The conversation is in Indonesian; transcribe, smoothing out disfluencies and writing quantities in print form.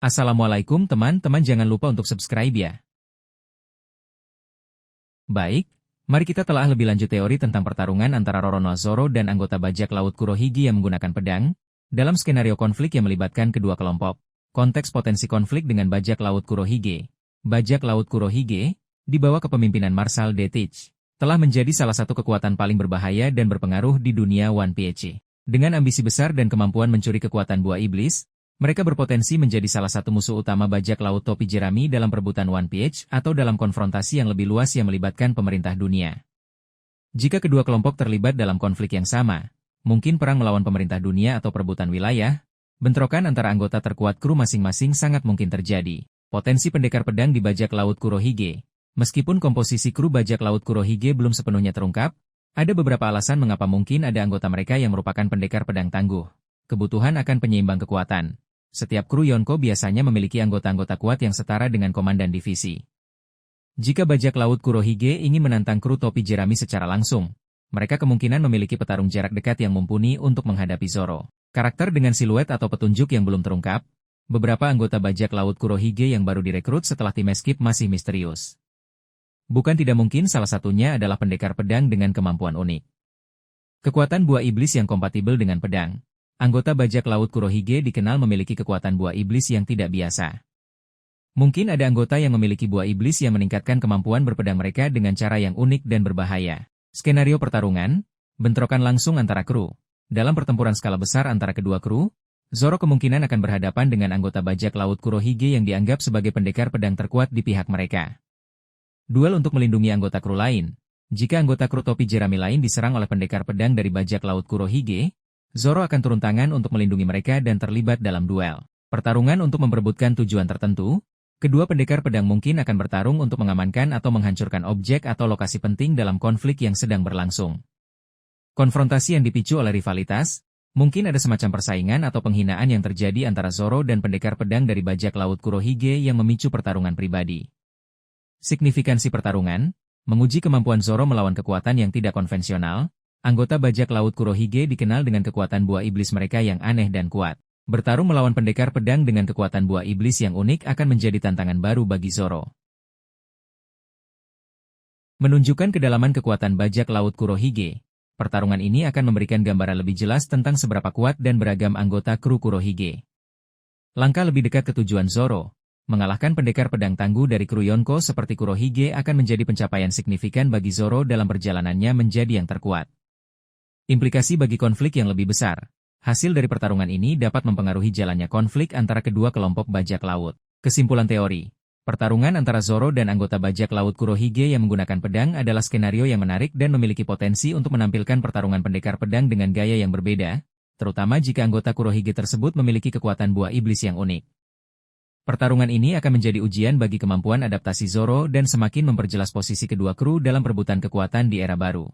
Assalamualaikum teman-teman, jangan lupa untuk subscribe ya. Baik, mari kita telah lebih lanjut teori tentang pertarungan antara Roronoa Zoro dan anggota bajak laut Kurohige yang menggunakan pedang, dalam skenario konflik yang melibatkan kedua kelompok. Konteks potensi konflik dengan bajak laut Kurohige. Bajak laut Kurohige, di bawah kepemimpinan Marshal D. Teach, telah menjadi salah satu kekuatan paling berbahaya dan berpengaruh di dunia One Piece. Dengan ambisi besar dan kemampuan mencuri kekuatan buah iblis, mereka berpotensi menjadi salah satu musuh utama bajak laut topi jerami dalam perebutan One Piece atau dalam konfrontasi yang lebih luas yang melibatkan pemerintah dunia. Jika kedua kelompok terlibat dalam konflik yang sama, mungkin perang melawan pemerintah dunia atau perebutan wilayah, bentrokan antara anggota terkuat kru masing-masing sangat mungkin terjadi. Potensi pendekar pedang di bajak laut Kurohige. Meskipun komposisi kru bajak laut Kurohige belum sepenuhnya terungkap, ada beberapa alasan mengapa mungkin ada anggota mereka yang merupakan pendekar pedang tangguh. Kebutuhan akan penyeimbang kekuatan. Setiap kru Yonko biasanya memiliki anggota-anggota kuat yang setara dengan komandan divisi. Jika bajak laut Kurohige ingin menantang kru topi jerami secara langsung, mereka kemungkinan memiliki petarung jarak dekat yang mumpuni untuk menghadapi Zoro. Karakter dengan siluet atau petunjuk yang belum terungkap, beberapa anggota bajak laut Kurohige yang baru direkrut setelah tim Escape masih misterius. Bukan tidak mungkin salah satunya adalah pendekar pedang dengan kemampuan unik. Kekuatan buah iblis yang kompatibel dengan pedang. Anggota bajak laut Kurohige dikenal memiliki kekuatan buah iblis yang tidak biasa. Mungkin ada anggota yang memiliki buah iblis yang meningkatkan kemampuan berpedang mereka dengan cara yang unik dan berbahaya. Skenario pertarungan, bentrokan langsung antara kru. Dalam pertempuran skala besar antara kedua kru, Zoro kemungkinan akan berhadapan dengan anggota bajak laut Kurohige yang dianggap sebagai pendekar pedang terkuat di pihak mereka. Duel untuk melindungi anggota kru lain. Jika anggota kru topi jerami lain diserang oleh pendekar pedang dari bajak laut Kurohige, Zoro akan turun tangan untuk melindungi mereka dan terlibat dalam duel. Pertarungan untuk memperebutkan tujuan tertentu, kedua pendekar pedang mungkin akan bertarung untuk mengamankan atau menghancurkan objek atau lokasi penting dalam konflik yang sedang berlangsung. Konfrontasi yang dipicu oleh rivalitas, mungkin ada semacam persaingan atau penghinaan yang terjadi antara Zoro dan pendekar pedang dari bajak laut Kurohige yang memicu pertarungan pribadi. Signifikansi pertarungan, menguji kemampuan Zoro melawan kekuatan yang tidak konvensional. Anggota bajak laut Kurohige dikenal dengan kekuatan buah iblis mereka yang aneh dan kuat. Bertarung melawan pendekar pedang dengan kekuatan buah iblis yang unik akan menjadi tantangan baru bagi Zoro. Menunjukkan kedalaman kekuatan bajak laut Kurohige, pertarungan ini akan memberikan gambaran lebih jelas tentang seberapa kuat dan beragam anggota kru Kurohige. Langkah lebih dekat ke tujuan Zoro, mengalahkan pendekar pedang tangguh dari kru Yonko seperti Kurohige akan menjadi pencapaian signifikan bagi Zoro dalam perjalanannya menjadi yang terkuat. Implikasi bagi konflik yang lebih besar. Hasil dari pertarungan ini dapat mempengaruhi jalannya konflik antara kedua kelompok bajak laut. Kesimpulan teori. Pertarungan antara Zoro dan anggota bajak laut Kurohige yang menggunakan pedang adalah skenario yang menarik dan memiliki potensi untuk menampilkan pertarungan pendekar pedang dengan gaya yang berbeda, terutama jika anggota Kurohige tersebut memiliki kekuatan buah iblis yang unik. Pertarungan ini akan menjadi ujian bagi kemampuan adaptasi Zoro dan semakin memperjelas posisi kedua kru dalam perebutan kekuatan di era baru.